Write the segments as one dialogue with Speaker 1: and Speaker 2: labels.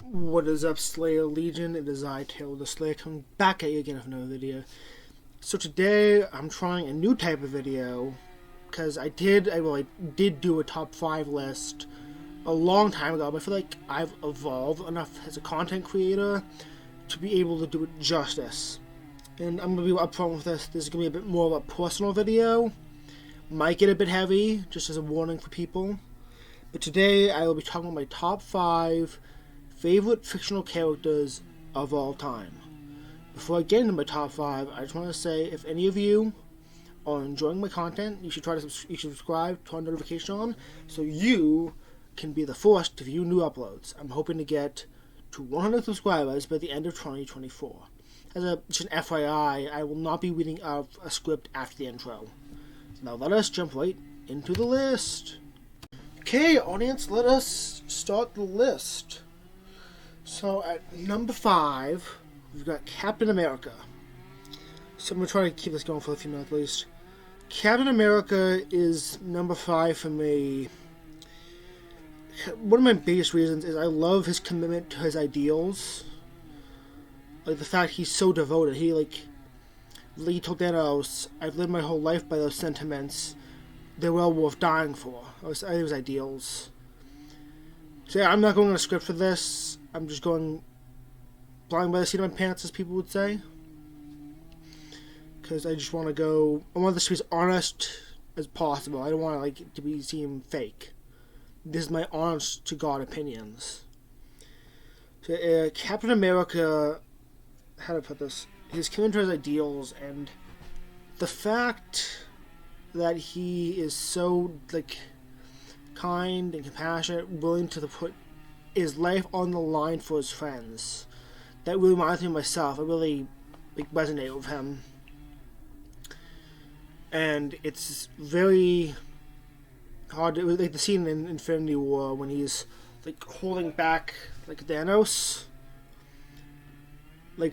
Speaker 1: What is up, Slayer Legion? It is I, Taylor the Slayer, coming back at you again with another video. So today, I'm trying a new type of video, because I did do a top 5 list a long time ago, but I feel like I've evolved enough as a content creator to be able to do it justice. And I'm going to be upfront with this. This is going to be a bit more of a personal video. Might get a bit heavy, just as a warning for people. But today, I will be talking about my top 5 favorite fictional characters of all time. Before I get into my top 5, I just want to say, if any of you are enjoying my content, you should subscribe, turn notification on, so you can be the first to view new uploads. I'm hoping to get to 100 subscribers by the end of 2024. Just an FYI, I will not be reading out a script after the intro. Now let us jump right into the list. Okay, audience, let us start the list. So at number 5, we've got Captain America. So I'm going to try to keep this going for a few minutes at least. Captain America is number 5 for me. One of my biggest reasons is I love his commitment to his ideals. Like the fact he's so devoted. He told Thanos, I've lived my whole life by those sentiments. They're well worth dying for. Those ideals. So yeah, I'm not going on a script for this. I'm just going blind by the seat of my pants, as people would say. Because I just want to go... I want this to be as honest as possible. I don't want it to seem fake. This is my honest to God opinions. So Captain America... How do I put this? His commitment to his ideals, and the fact that he is so kind and compassionate, willing to put his life on the line for his friends. That really reminds me of myself. I really resonate with him. And it's very hard to, the scene in Infinity War when he's holding back Thanos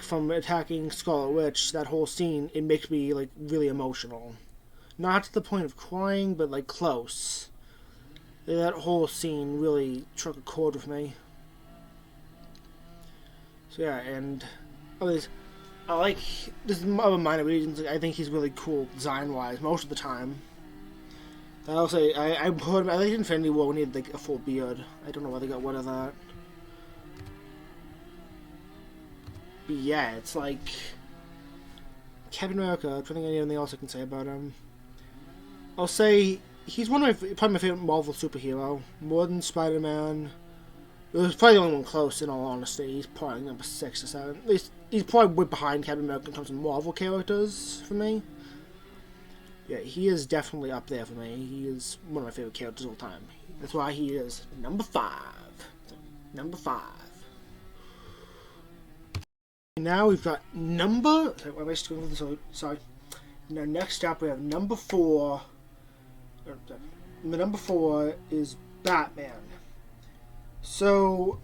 Speaker 1: from attacking Scarlet Witch. That whole scene, it makes me really emotional. Not to the point of crying, but close. That whole scene really struck a chord with me. So yeah, and this is other minor reasons. I think he's really cool design-wise most of the time. I'll say I like Infinity War when he had a full beard. I don't know why they got rid of that. But yeah, it's Captain America. I'm trying to think of anything else I can say about him. I'll say he's probably my favorite Marvel superhero, more than Spider-Man. It was probably the only one close, in all honesty. He's probably number 6 or 7. At least he's probably way behind Captain America in terms of Marvel characters for me. Yeah, he is definitely up there for me. He is one of my favorite characters of all time. That's why he is number 5. Number 5. Now we've got number... Sorry. Now next up we have number 4... Number 4 is Batman. So,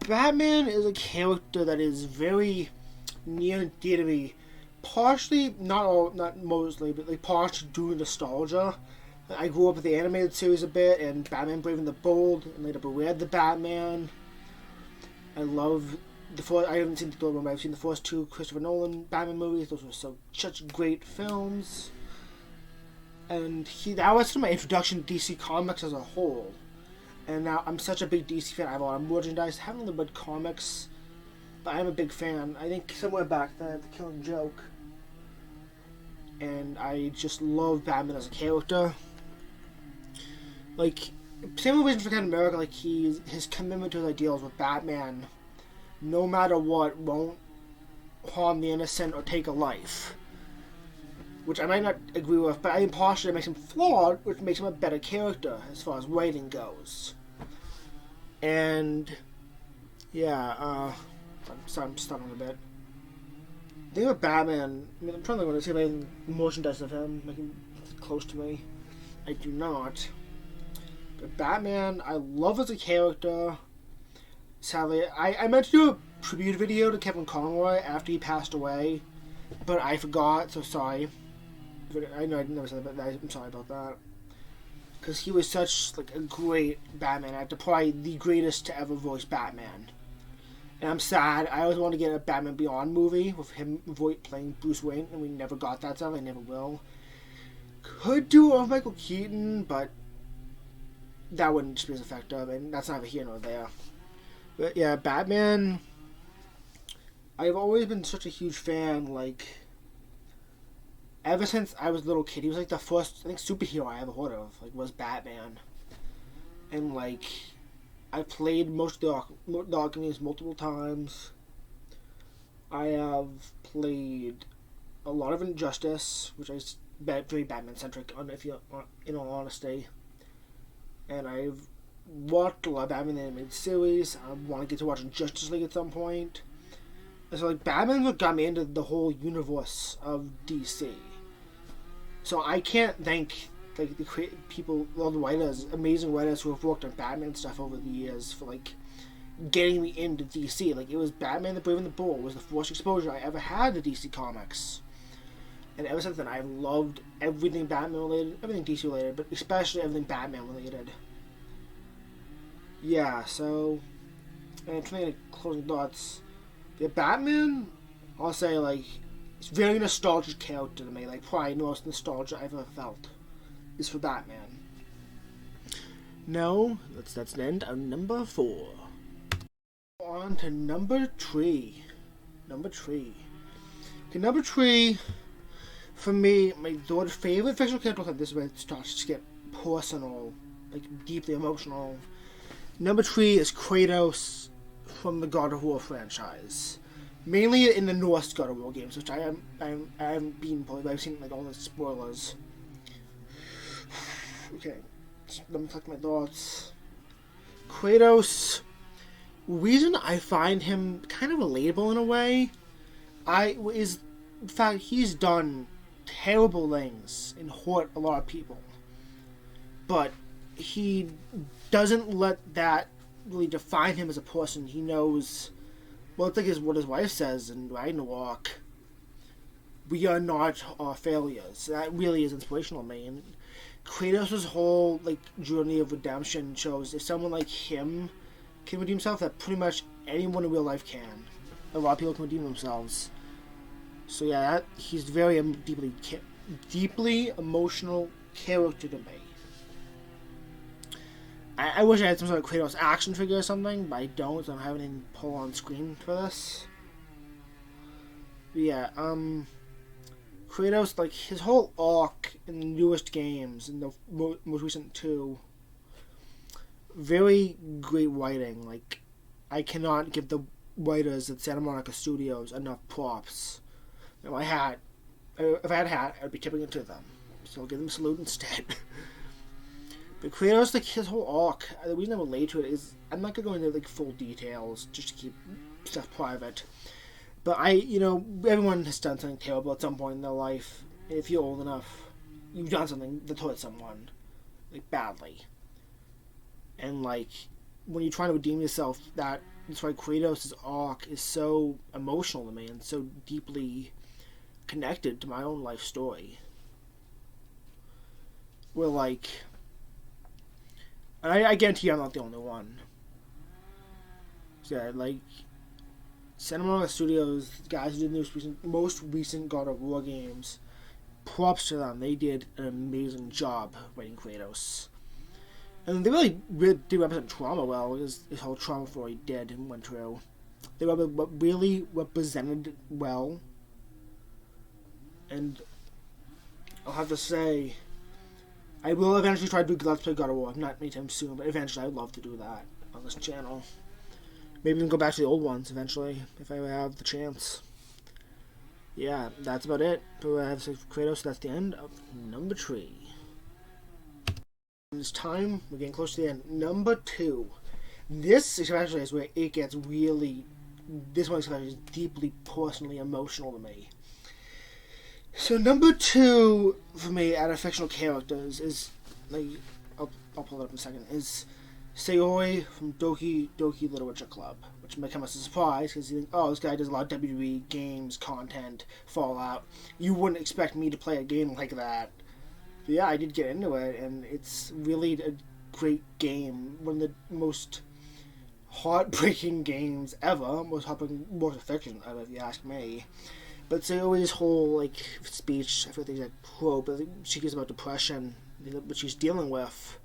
Speaker 1: Batman is a character that is very near and dear to me. Partially, not mostly, but partially due to nostalgia. I grew up with the animated series a bit, and Batman Brave and the Bold, and later read the Batman. I love the first... I haven't seen the third one, but I've seen the first 2 Christopher Nolan Batman movies. Those were such great films. And that was my introduction to DC Comics as a whole. And now I'm such a big DC fan. I have a lot of merchandise. I haven't really read comics, but I'm a big fan. I think somewhere back then, The Killing Joke. And I just love Batman as a character. Same reason for Captain America. His commitment to his ideals with Batman, no matter what, won't harm the innocent or take a life. Which I might not agree with, but I think partially it makes him flawed, which makes him a better character as far as writing goes. And yeah, I'm stuttering a bit. The thing with Batman, I'm trying to see if I have merchandise of him, make him close to me. I do not. But Batman, I love as a character. Sadly, I meant to do a tribute video to Kevin Conroy after he passed away, but I forgot, so sorry. I know I never said that, but I'm sorry about that. because he was such like a great Batman actor, probably the greatest to ever voice Batman. And I'm sad. I always wanted to get a Batman Beyond movie with him playing Bruce Wayne, and we never got that stuff. I never will. Could do it with Michael Keaton, but that wouldn't just be as effective, and that's neither here nor there. But yeah, Batman. I've always been such a huge fan. Like, ever since I was a little kid, he was like the first, I think, superhero I ever heard of. Like, was Batman, and like, I played most of the Arkham games multiple times. I have played a lot of Injustice, which is very Batman centric, if you, in all honesty. And I've watched a lot of Batman animated series. I want to get to watching Justice League at some point. And so, like, Batman what got me into the whole universe of DC. So I can't thank like the people, all the writers, amazing writers who have worked on Batman stuff over the years for like getting me into DC. Like, it was Batman the Brave and the Bold was the first exposure I ever had to DC Comics. And ever since then, I've loved everything Batman related, everything DC related, but especially everything Batman related. Yeah, so, and trying to closing thoughts. Yeah, Batman, I'll say, like, it's a very nostalgic character to me. Like, probably the most nostalgia I've ever felt is for Batman. No, that's the end of number 4. On to number 3. Okay, number 3, for me, my third favorite fictional character, like, this is where it starts to get personal, like, deeply emotional. Number 3 is Kratos from the God of War franchise. Mainly in the Norse God of War games, which I haven't been played, but I've seen like all the spoilers. Okay, let me collect my thoughts. Kratos, reason I find him kind of relatable in a way, is the fact he's done terrible things and hurt a lot of people, but he doesn't let that really define him as a person. He knows, well, it's like what his wife says in Ragnarok, we are not our failures. That really is inspirational to me. And Kratos' whole like journey of redemption shows if someone like him can redeem himself, that pretty much anyone in real life can. A lot of people can redeem themselves. So yeah, he's very deeply emotional character to me. I wish I had some sort of Kratos action figure or something, but I don't, so I don't have anything to pull on screen for this. But yeah, Kratos, like, his whole arc in the newest games, in the most recent 2, very great writing. Like, I cannot give the writers at Santa Monica Studios enough props. If I had a hat, I'd be tipping it to them. So I'll give them a salute instead. But Kratos, like, his whole arc, the reason I relate to it is, I'm not going to go into, like, full details, just to keep stuff private. But everyone has done something terrible at some point in their life. If you're old enough, you've done something that hurt someone, like, badly. And, like, when you're trying to redeem yourself, that's why Kratos' arc is so emotional to me and so deeply connected to my own life story. Where, like, I guarantee you I'm not the only one. So, yeah, like, Santa Monica Studios, the guys who did the most recent God of War games, props to them. They did an amazing job writing Kratos. And they really did represent trauma well, his whole trauma story did and went through. They really represented well. And I'll have to say, I will eventually try to do Let's Play God of War. Not anytime soon, but eventually I'd love to do that on this channel. Maybe even go back to the old ones eventually, if I have the chance. Yeah, that's about it. But I have to say Kratos, that's the end of number 3. It's time, we're getting close to the end. Number 2. This especially is where it gets really, this one especially is deeply personally emotional to me. So number 2 for me out of fictional characters is, like, I'll pull it up in a second, is Sayori from Doki Doki Literature Club, which may come as a surprise because you think, oh, this guy does a lot of WWE games, content, Fallout. You wouldn't expect me to play a game like that. But yeah, I did get into it, and it's really a great game. One of the most heartbreaking games ever. Most heartbreaking works of fiction ever, if you ask me. But Sayori's whole like speech, I forget the exact quote, but she gives about depression, what she's dealing with,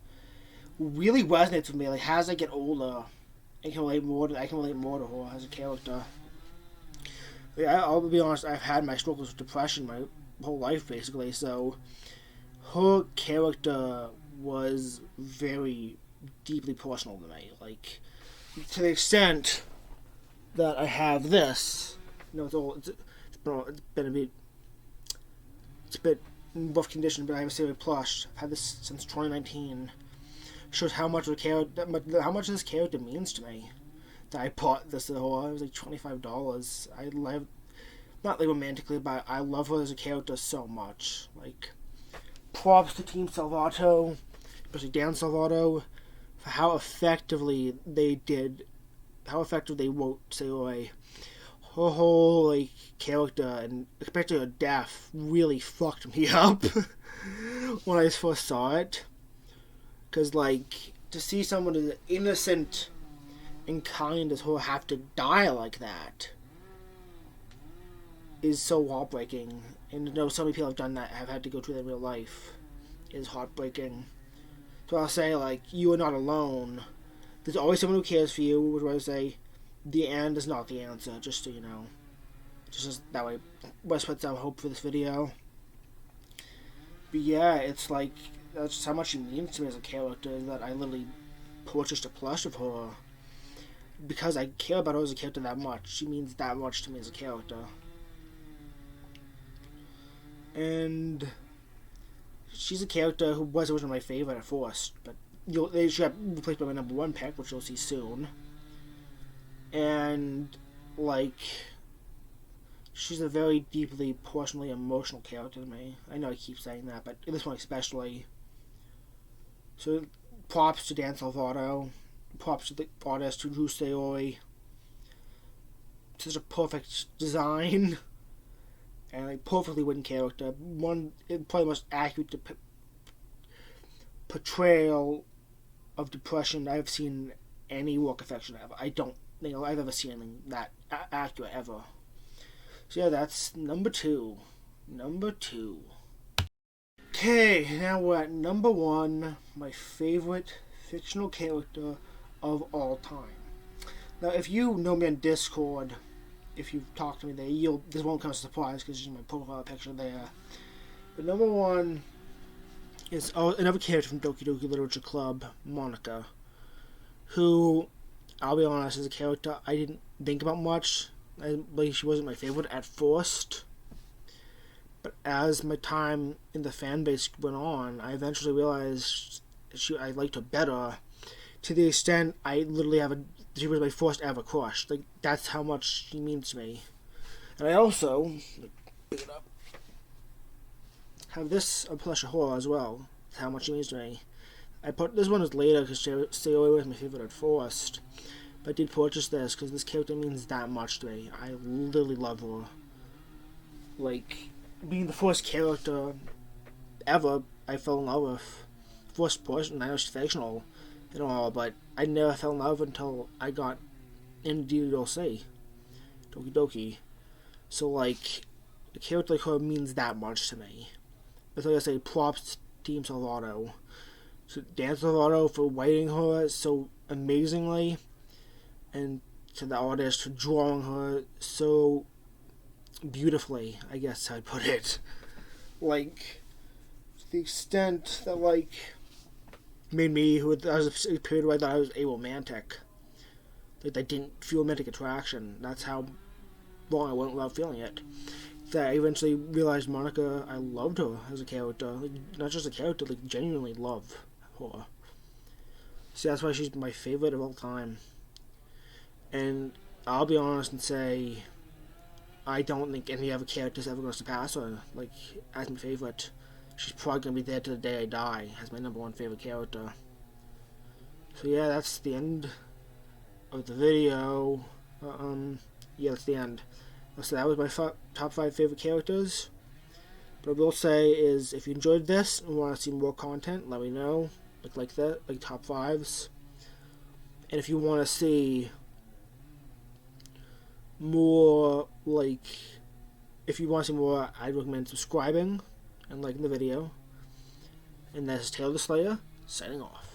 Speaker 1: really resonates with me. Like as I get older, I can relate more to her as a character. Yeah, I'll be honest. I've had my struggles with depression my whole life, basically. So her character was very deeply personal to me. Like to the extent that I have this. You know, it's been a bit rough condition, but I have a Sayori plush. I've had this since 2019. Shows how much this character means to me. That I bought this at all. It was like $25. I love, not like romantically, but I love her as a character so much. Like, props to Team Salvato, especially Dan Salvato, for how effectively they wrote Sayori. Her whole like character and especially her death really fucked me up when I first saw it. Cause like to see someone as innocent and kind as her have to die like that is so heartbreaking. And to know so many people have done that, have had to go through that in real life, is heartbreaking. So I'll say, like, you are not alone. There's always someone who cares for you, which I say, the end is not the answer, just so you know. Just that way, West puts out hope for this video. But yeah, it's like, that's just how much she means to me as a character, that I literally purchased a plush of her. Because I care about her as a character that much. She means that much to me as a character. And she's a character who was originally my favorite at first, but she got replaced by my number one pick, which you'll see soon. And like, she's a very deeply, personally, emotional character to me. I know I keep saying that, but in this one especially. So, props to Dan Salvato. Props to the artist who drew Sayori. Such a perfect design. And a perfectly written character. Probably the most accurate portrayal of depression I've seen in any work of fiction ever. I don't think I've ever seen anything that accurate ever. So yeah, that's number two. Okay, now we're at number one, my favorite fictional character of all time. Now, if you know me on Discord, if you've talked to me there, this won't come as a surprise because it's my profile picture there. But number one is another character from Doki Doki Literature Club, Monica, who, I'll be honest, as a character I didn't think about much. She wasn't my favorite at first. But as my time in the fan base went on, I eventually realized I liked her better, to the extent I literally she was my first ever crush. Like, that's how much she means to me. And I also, pick it up, have this a plush of horror as well. That's how much she means to me. I put this one as later because Sayori was my favorite at first. But I did purchase this because this character means that much to me. I literally love her. Like, being the first character ever I fell in love with. First person, I know she's fictional and all, but I never fell in love until I got into DLC. Doki Doki. So, like, a character like her means that much to me. But like I say, props to Team Salvato. So Dan Salvato for writing her so amazingly, and to the artist for drawing her so beautifully, I guess I'd put it. Like, to the extent that, like, made me, who I was a period where I thought I was aromantic. Like, I didn't feel romantic attraction. That's how long I went without feeling it. That I eventually realized Monica, I loved her as a character. Like, not just a character, like, genuinely love her. So that's why she's my favorite of all time. And I'll be honest and say, I don't think any other character's ever going to surpass her, like, as my favorite. She's probably going to be there to the day I die as my number one favorite character. So yeah, that's the end of the video. Yeah, that's the end. So that was my top 5 favorite characters. But I will say is, if you enjoyed this and want to see more content, let me know. Like that, like top 5s. And if you want to see more, like, if you want to see more, I'd recommend subscribing and liking the video. And that's Taylor the Slayer, signing off.